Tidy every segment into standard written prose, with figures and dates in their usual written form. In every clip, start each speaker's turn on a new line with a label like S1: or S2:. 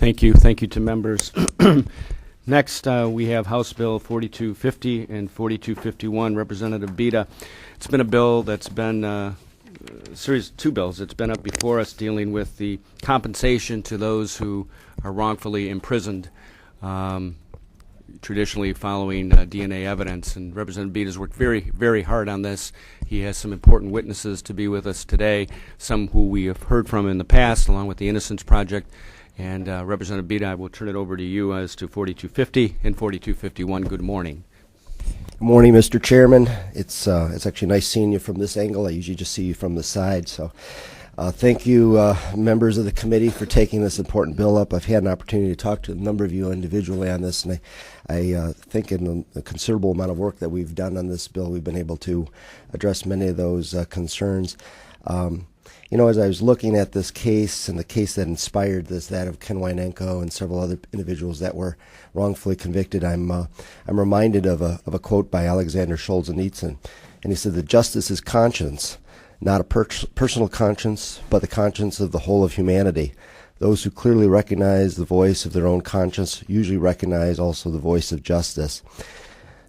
S1: Thank you. Thank you to members. Next, we have House Bill 4250 and 4251, Representative Biede. It's been a bill that's been a series of two bills. It's been up before us dealing with the compensation to those who are wrongfully imprisoned, traditionally following DNA evidence. And Representative Biede has worked very, very hard on this. He has some important witnesses to be with us today, some who we have heard from in the past, along with the Innocence Project. And Representative Biede, I will turn it over to you as to 4250 and 4251. Good morning.
S2: Good morning, Mr. Chairman. It's actually nice seeing you from this angle. I usually just see you from the side. So thank you, members of the committee, for taking this important bill up. I've had an opportunity to talk to a number of you individually on this, and I think in the considerable amount of work that we've done on this bill, we've been able to address many of those concerns. You know, as I was looking at this case and the case that inspired this, that of Ken Wynenko and several other individuals that were wrongfully convicted, I'm reminded of a quote by Alexander Solzhenitsyn, and he said that justice is conscience, not a personal conscience, but the conscience of the whole of humanity. Those who clearly recognize the voice of their own conscience usually recognize also the voice of justice.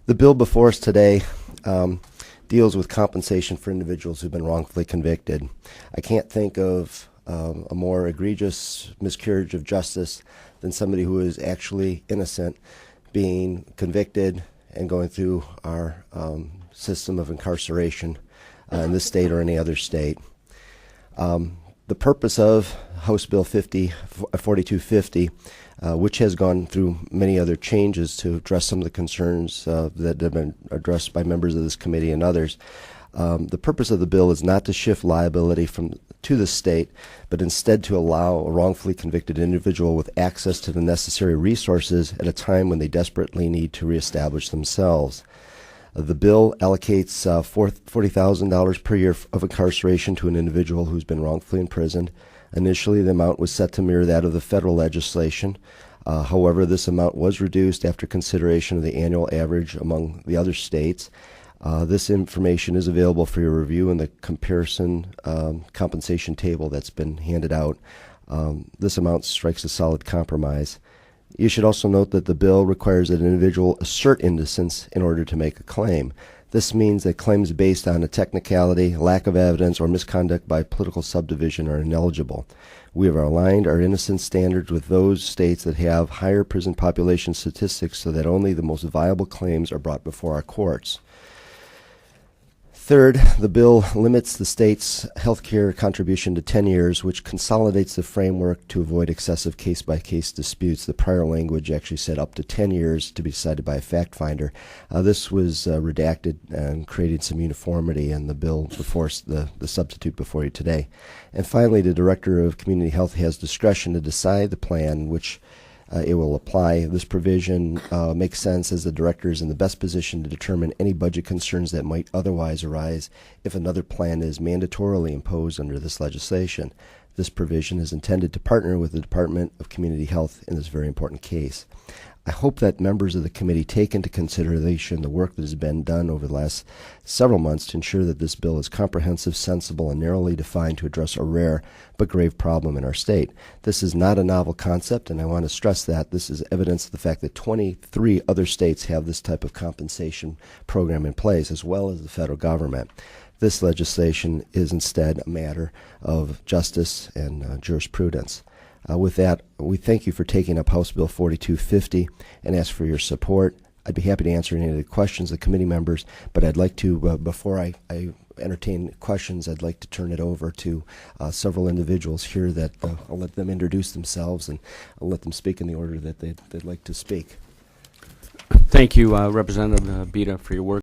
S2: The bill before us today deals with compensation for individuals who've been wrongfully convicted. I can't think of a more egregious miscarriage of justice than somebody who is actually innocent being convicted and going through our system of incarceration in this state or any other state. The purpose of House Bill 4250, which has gone through many other changes to address some of the concerns that have been addressed by members of this committee and others. The purpose of the bill is not to shift liability to the state, but instead to allow a wrongfully convicted individual with access to the necessary resources at a time when they desperately need to reestablish themselves. The bill allocates $40,000 per year of incarceration to an individual who's been wrongfully imprisoned. Initially, the amount was set to mirror that of the federal legislation. However, this amount was reduced after consideration of the annual average among the other states. This information is available for your review in the comparison compensation table that's been handed out. This amount strikes a solid compromise. You should also note that the bill requires that an individual assert innocence in order to make a claim. This means that claims based on a technicality, lack of evidence, or misconduct by political subdivision are ineligible. We have aligned our innocence standards with those states that have higher prison population statistics so that only the most viable claims are brought before our courts. Third, the bill limits the state's health care contribution to 10 years, which consolidates the framework to avoid excessive case-by-case disputes. The prior language actually said up to 10 years to be decided by a fact finder. This was redacted and created some uniformity in the bill before the substitute before you today. And finally, the Director of Community Health has discretion to decide the plan which it will apply. This provision makes sense as the director is in the best position to determine any budget concerns that might otherwise arise if another plan is mandatorily imposed under this legislation. This provision is intended to partner with the Department of Community Health in this very important case. I hope that members of the committee take into consideration the work that has been done over the last several months to ensure that this bill is comprehensive, sensible, and narrowly defined to address a rare but grave problem in our state. This is not a novel concept, and I want to stress that this is evidence of the fact that 23 other states have this type of compensation program in place, as well as the federal government. This legislation is instead a matter of justice and jurisprudence. With that, we thank you for taking up House Bill 4250 and ask for your support. I'd be happy to answer any of the questions of committee members, but I'd like to, before I entertain questions, I'd like to turn it over to several individuals here that I'll let them introduce themselves and I'll let them speak in the order that they'd like to speak.
S1: Thank you, Representative Biede, for your work.